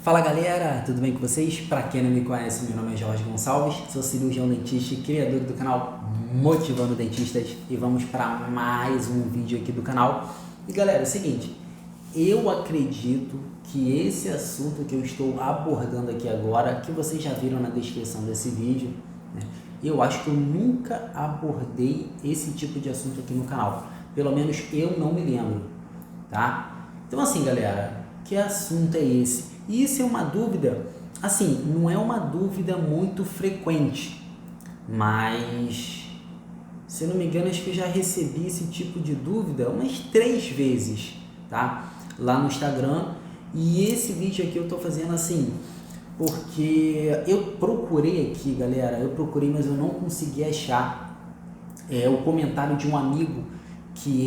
Fala galera, tudo bem com vocês? Para quem não me conhece, meu nome é Jorge Gonçalves, sou cirurgião dentista e criador do canal Motivando Dentistas e vamos para mais um vídeo aqui do canal. E galera, é o seguinte, eu acredito que esse assunto que eu estou abordando aqui agora, que vocês já viram na descrição desse vídeo, né, eu acho que eu nunca abordei esse tipo de assunto aqui no canal, pelo menos eu não me lembro, tá? Então assim galera, que assunto é esse? E isso é uma dúvida, assim, não é uma dúvida muito frequente, mas, se não me engano, acho que eu já recebi esse tipo de dúvida umas 3 vezes, tá? Lá no Instagram, e esse vídeo aqui eu tô fazendo assim, porque eu procurei aqui, galera, mas eu não consegui achar o comentário de um amigo que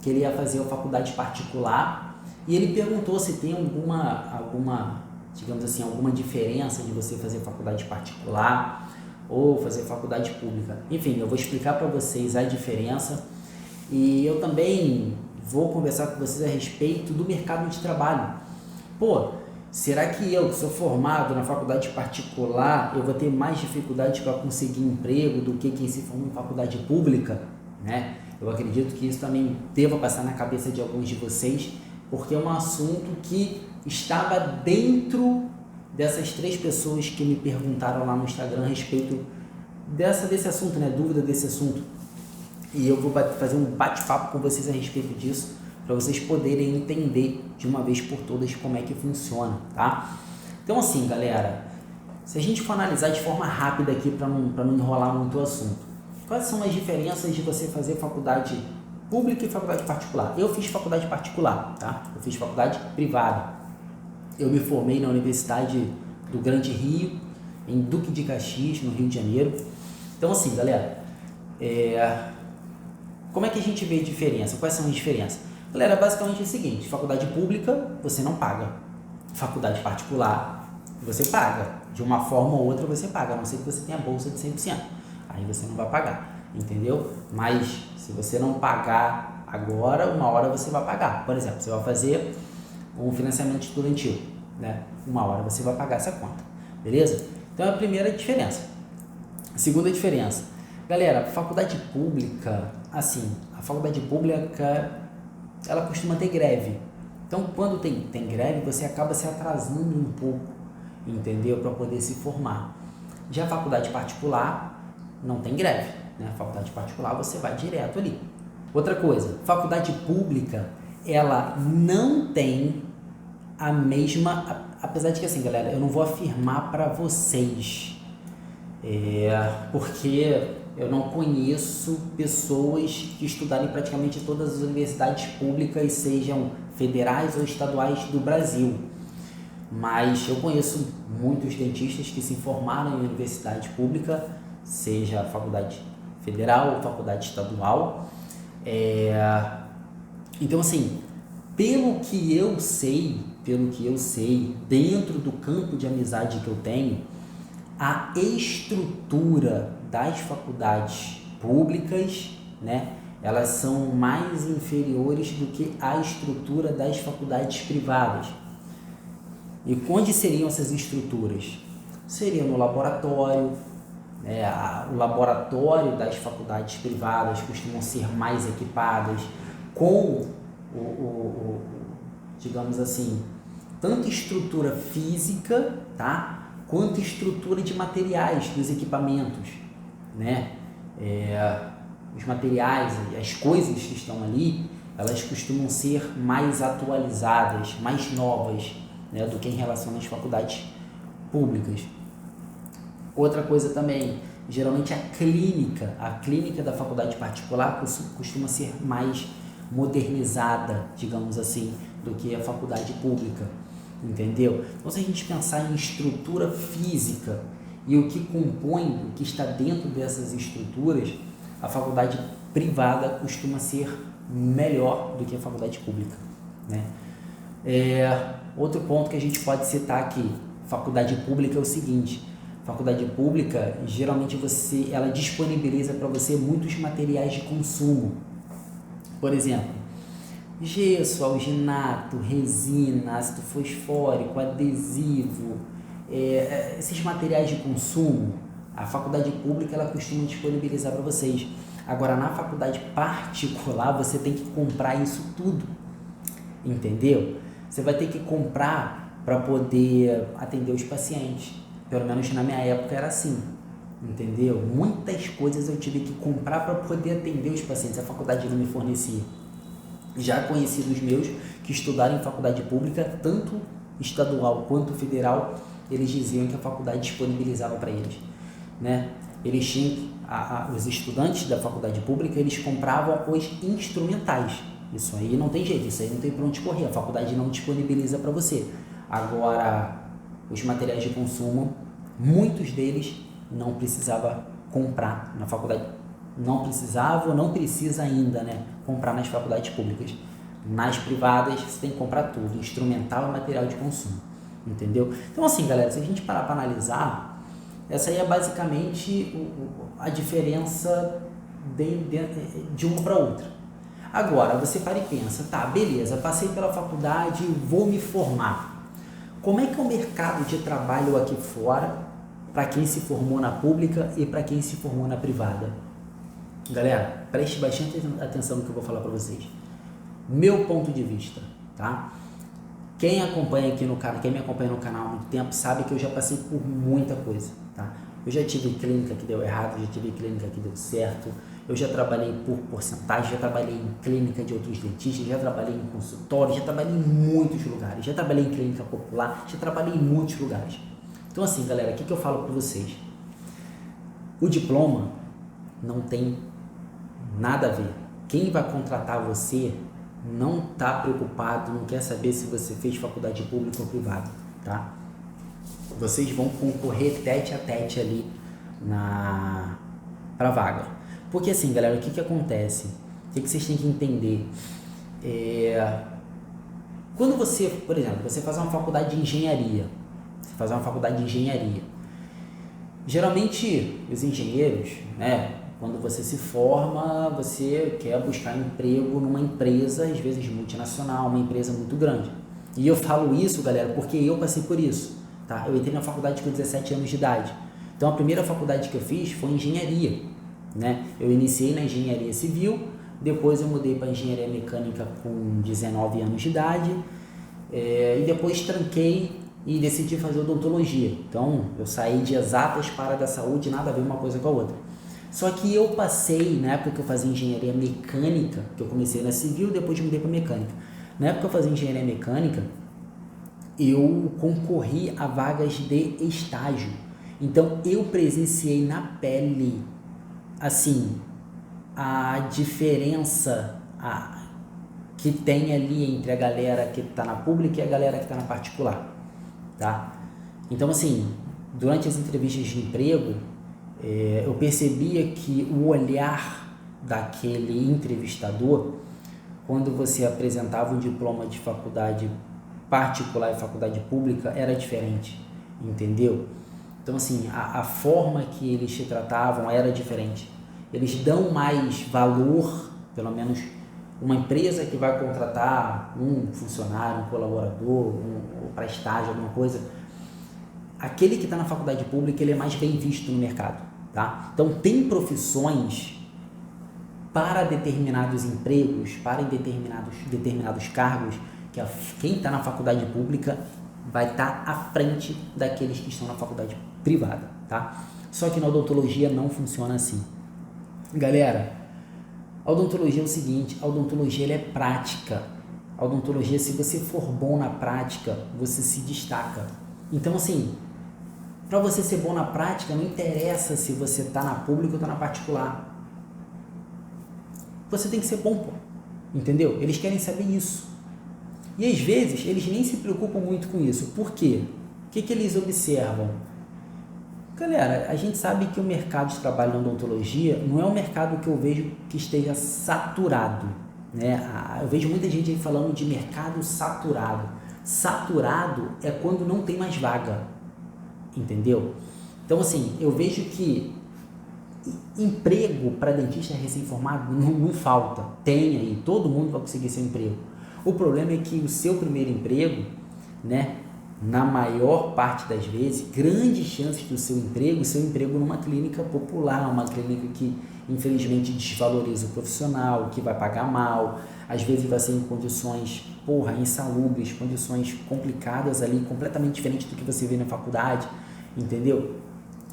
ele ia fazer a faculdade particular. E ele perguntou se tem alguma, digamos assim, alguma diferença de você fazer faculdade particular ou fazer faculdade pública. Enfim, eu vou explicar para vocês a diferença e eu também vou conversar com vocês a respeito do mercado de trabalho. Pô, será que eu, que sou formado na faculdade particular, eu vou ter mais dificuldade para conseguir emprego do que quem se formou em faculdade pública, né? Eu acredito que isso também deva passar na cabeça de alguns de vocês, porque é um assunto que estava dentro dessas 3 pessoas que me perguntaram lá no Instagram a respeito desse assunto, né? Dúvida desse assunto. E eu vou fazer um bate-papo com vocês a respeito disso, para vocês poderem entender de uma vez por todas como é que funciona, tá? Então assim, galera, se a gente for analisar de forma rápida aqui, para não enrolar muito o assunto, quais são as diferenças de você fazer faculdade pública e faculdade particular? Eu fiz faculdade particular, tá? Eu fiz faculdade privada. Eu me formei na Universidade do Grande Rio, em Duque de Caxias, no Rio de Janeiro. Então assim, galera, como é que a gente vê a diferença? Quais são as diferenças? Galera, basicamente é o seguinte, faculdade pública você não paga, faculdade particular você paga, de uma forma ou outra você paga, a não ser que você tenha bolsa de 100%, aí você não vai pagar, entendeu? Mas se você não pagar agora, uma hora você vai pagar. Por exemplo, você vai fazer um financiamento estudantil, né? Uma hora você vai pagar essa conta, beleza? Então é a primeira diferença. A segunda diferença, galera, faculdade pública, assim, a faculdade pública, ela costuma ter greve. Então quando tem greve, você acaba se atrasando um pouco, entendeu? Para poder se formar. Já a faculdade particular não tem greve, né? Faculdade particular você vai direto ali. Outra coisa, faculdade pública, ela não tem a mesma, apesar de que assim, galera, eu não vou afirmar para vocês, porque eu não conheço pessoas que estudaram em praticamente todas as universidades públicas, sejam federais ou estaduais do Brasil. Mas eu conheço muitos dentistas que se formaram em universidade pública, seja faculdade federal ou faculdade estadual. Então assim, pelo que eu sei, dentro do campo de amizade que eu tenho, a estrutura das faculdades públicas, né, elas são mais inferiores do que a estrutura das faculdades privadas. E onde seriam essas estruturas? Seria no laboratório, o laboratório das faculdades privadas costumam ser mais equipadas com digamos assim, tanto estrutura física, tá, quanto estrutura de materiais dos equipamentos, né? Os materiais, as coisas que estão ali, elas costumam ser mais atualizadas, mais novas, né, do que em relação às faculdades públicas. Outra coisa também, geralmente a clínica da faculdade particular costuma ser mais modernizada, digamos assim, do que a faculdade pública, entendeu? Então se a gente pensar em estrutura física e o que compõe, o que está dentro dessas estruturas, a faculdade privada costuma ser melhor do que a faculdade pública, né? Outro ponto que a gente pode citar aqui, faculdade pública, é o seguinte: faculdade pública, geralmente ela disponibiliza para você muitos materiais de consumo. Por exemplo, gesso, alginato, resina, ácido fosfórico, adesivo, esses materiais de consumo, a faculdade pública ela costuma disponibilizar para vocês. Agora, na faculdade particular, você tem que comprar isso tudo, entendeu? Você vai ter que comprar para poder atender os pacientes. Pelo menos na minha época era assim, entendeu? Muitas coisas eu tive que comprar para poder atender os pacientes, a faculdade não me fornecia. Já conhecidos meus que estudaram em faculdade pública, tanto estadual quanto federal, eles diziam que a faculdade disponibilizava para eles, né? Eles tinham, os estudantes da faculdade pública, eles compravam os instrumentais. Isso aí não tem jeito, isso aí não tem para onde correr, a faculdade não disponibiliza para você. Agora, os materiais de consumo, muitos deles não precisava comprar na faculdade. Não precisava ou não precisa ainda, né, comprar nas faculdades públicas. Nas privadas, você tem que comprar tudo, instrumental e material de consumo, entendeu? Então, assim, galera, se a gente parar para analisar, essa aí é basicamente a diferença de uma para outra. Agora, você para e pensa, tá, beleza, passei pela faculdade, vou me formar. Como é que é o mercado de trabalho aqui fora para quem se formou na pública e para quem se formou na privada? Galera, preste bastante atenção no que eu vou falar para vocês. Meu ponto de vista, tá? Quem acompanha aqui no canal, quem me acompanha no canal há muito tempo, sabe que eu já passei por muita coisa, tá? Eu já tive clínica que deu errado, já tive clínica que deu certo, eu já trabalhei por porcentagem, já trabalhei em clínica de outros dentistas, já trabalhei em consultório, já trabalhei em muitos lugares, já trabalhei em clínica popular, já trabalhei em muitos lugares. Então assim, galera, o que eu falo para vocês? O diploma não tem nada a ver. Quem vai contratar você não está preocupado, não quer saber se você fez faculdade pública ou privada, tá? Vocês vão concorrer tete a tete ali para vaga. Porque assim, galera, o que acontece? O que vocês têm que entender? Quando você, por exemplo, você faz uma faculdade de engenharia, geralmente os engenheiros, né, quando você se forma, você quer buscar emprego numa empresa, às vezes multinacional, uma empresa muito grande. E eu falo isso, galera, porque eu passei por isso, tá? Eu entrei na faculdade com 17 anos de idade. Então, a primeira faculdade que eu fiz foi engenharia, né? Eu iniciei na engenharia civil, depois eu mudei para engenharia mecânica com 19 anos de idade, e depois tranquei e decidi fazer odontologia. Então, eu saí de exatas para a da saúde, nada a ver uma coisa com a outra. Só que eu passei, na época que eu fazia engenharia mecânica, que eu comecei na civil, depois mudei para mecânica. Na época que eu fazia engenharia mecânica, eu concorri a vagas de estágio. Então, eu presenciei na pele, assim, a diferença que tem ali entre a galera que está na pública e a galera que está na particular, tá? Então, assim, durante as entrevistas de emprego, eu percebia que o olhar daquele entrevistador, quando você apresentava um diploma de faculdade particular e faculdade pública, era diferente, entendeu? Então, assim, a forma que eles te tratavam era diferente. Eles dão mais valor, pelo menos uma empresa que vai contratar um funcionário, um colaborador, para estágio, alguma coisa, aquele que está na faculdade pública, ele é mais bem visto no mercado, tá? Então, tem profissões para determinados empregos, para determinados cargos, que quem está na faculdade pública vai estar à frente daqueles que estão na faculdade privada, tá? Só que na odontologia não funciona assim. Galera, a odontologia é o seguinte, a odontologia ela é prática. A odontologia, se você for bom na prática, você se destaca. Então, assim, para você ser bom na prática, não interessa se você está na pública ou está na particular. Você tem que ser bom, pô. Entendeu? Eles querem saber isso. E às vezes, eles nem se preocupam muito com isso. Por quê? O que eles observam? Galera, a gente sabe que o mercado de trabalho na odontologia não é um mercado que eu vejo que esteja saturado, né? Eu vejo muita gente aí falando de mercado saturado. Saturado é quando não tem mais vaga, entendeu? Então, assim, eu vejo que emprego para dentista recém-formado não falta, tem aí, todo mundo vai conseguir seu emprego. O problema é que o seu primeiro emprego, né, na maior parte das vezes, grandes chances do seu emprego numa clínica popular, uma clínica que infelizmente desvaloriza o profissional, que vai pagar mal, às vezes vai ser em condições, insalubres, condições complicadas ali, completamente diferentes do que você vê na faculdade, entendeu?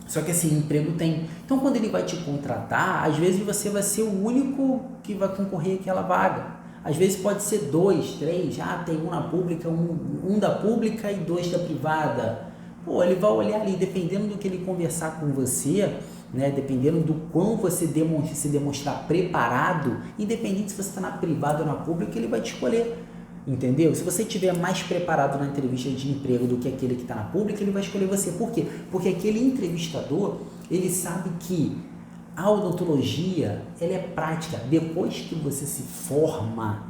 Só que assim, emprego tem. Então, quando ele vai te contratar, às vezes você vai ser o único que vai concorrer àquela vaga. Às vezes pode ser 2, 3, tem um na pública, um da pública e 2 da privada. Ele vai olhar ali, dependendo do que ele conversar com você, né, dependendo do quão você se demonstrar preparado, independente se você está na privada ou na pública, ele vai te escolher. Entendeu? Se você estiver mais preparado na entrevista de emprego do que aquele que está na pública, ele vai escolher você. Por quê? Porque aquele entrevistador, ele sabe que a odontologia, ela é prática. Depois que você se forma,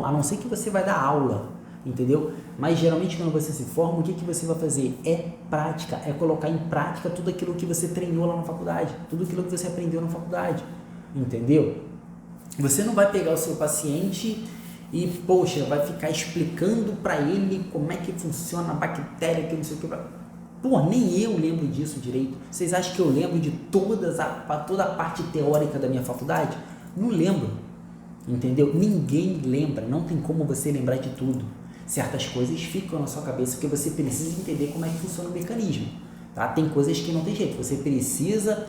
a não ser que você vai dar aula, entendeu? Mas geralmente quando você se forma, o que você vai fazer? É prática, é colocar em prática tudo aquilo que você treinou lá na faculdade, tudo aquilo que você aprendeu na faculdade, entendeu? Você não vai pegar o seu paciente e, vai ficar explicando para ele como é que funciona a bactéria, que não sei o que. Nem eu lembro disso direito. Vocês acham que eu lembro de toda a parte teórica da minha faculdade? Não lembro, entendeu? Ninguém lembra, não tem como você lembrar de tudo. Certas coisas ficam na sua cabeça porque você precisa entender como é que funciona o mecanismo, tá? Tem coisas que não tem jeito, você precisa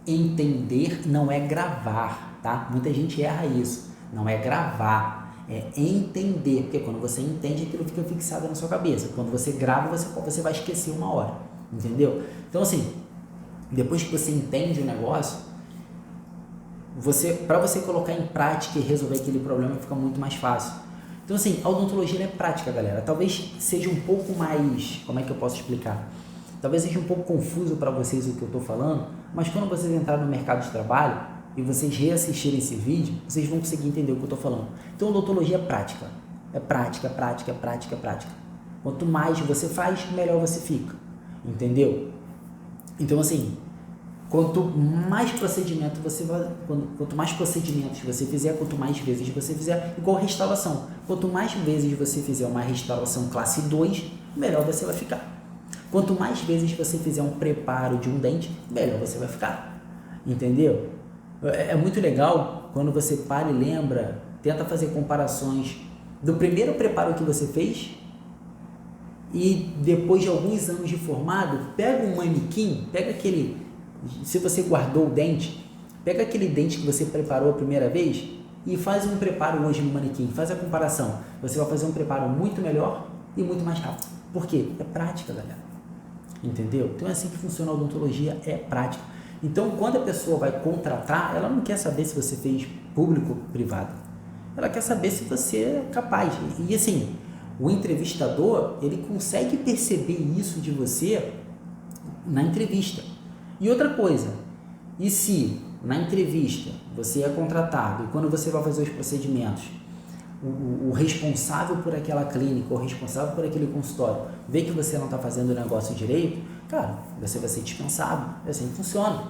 entender, não é gravar, tá? Muita gente erra isso, não é gravar, é entender, porque quando você entende, aquilo fica fixado na sua cabeça. Quando você grava, você vai esquecer uma hora, entendeu? Então, assim, depois que você entende o negócio, para você colocar em prática e resolver aquele problema, fica muito mais fácil. Então, assim, a odontologia é prática, galera. Talvez seja um pouco mais, como é que eu posso explicar? Talvez seja um pouco confuso para vocês o que eu estou falando, mas quando vocês entrarem no mercado de trabalho e vocês reassistirem esse vídeo, vocês vão conseguir entender o que eu estou falando. Então, odontologia é prática. É prática, prática, prática, prática. Quanto mais você faz, melhor você fica. Entendeu? Então, assim, quanto mais procedimentos você fizer, quanto mais vezes você fizer, igual restauração. Quanto mais vezes você fizer uma restauração classe 2, melhor você vai ficar. Quanto mais vezes você fizer um preparo de um dente, melhor você vai ficar. Entendeu? É muito legal quando você para e lembra, tenta fazer comparações do primeiro preparo que você fez e depois de alguns anos de formado, pega um manequim, se você guardou o dente, pega aquele dente que você preparou a primeira vez e faz um preparo hoje no manequim, faz a comparação. Você vai fazer um preparo muito melhor e muito mais rápido. Por quê? É prática, galera. Entendeu? Então é assim que funciona a odontologia, é prática. Então, quando a pessoa vai contratar, ela não quer saber se você fez público ou privado. Ela quer saber se você é capaz. E assim, o entrevistador, ele consegue perceber isso de você na entrevista. E outra coisa, e se na entrevista você é contratado e quando você vai fazer os procedimentos, o responsável por aquela clínica, o responsável por aquele consultório, vê que você não está fazendo o negócio direito, cara, você vai ser dispensado. É assim que funciona,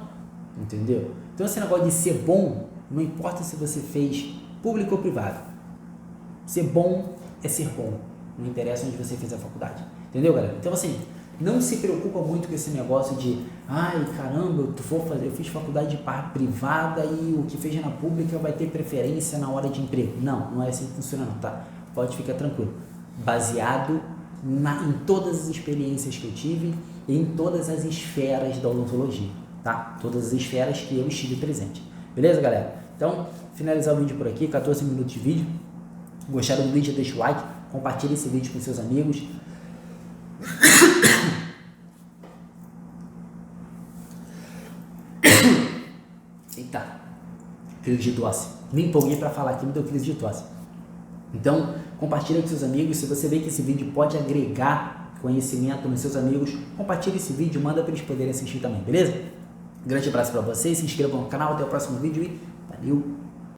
entendeu? Então esse negócio de ser bom, não importa se você fez público ou privado. Ser bom é ser bom, não interessa onde você fez a faculdade, entendeu, galera? Então assim, não se preocupa muito com esse negócio de caramba, eu fiz faculdade privada e o que fez na pública vai ter preferência na hora de emprego. Não é assim que funciona não, tá? Pode ficar tranquilo. Baseado em todas as experiências que eu tive e em todas as esferas da odontologia, tá? Todas as esferas que eu estive presente. Beleza, galera? Então, finalizar o vídeo por aqui, 14 minutos de vídeo. Gostaram do vídeo? Deixa o like, compartilhe esse vídeo com seus amigos. Eita, crise de tosse. Me empolguei para falar aqui, me deu crise de tosse. Então, compartilha com seus amigos. Se você vê que esse vídeo pode agregar conhecimento nos seus amigos, compartilha esse vídeo, manda para eles poderem assistir também, beleza? Grande abraço para vocês, se inscrevam no canal, até o próximo vídeo e valeu!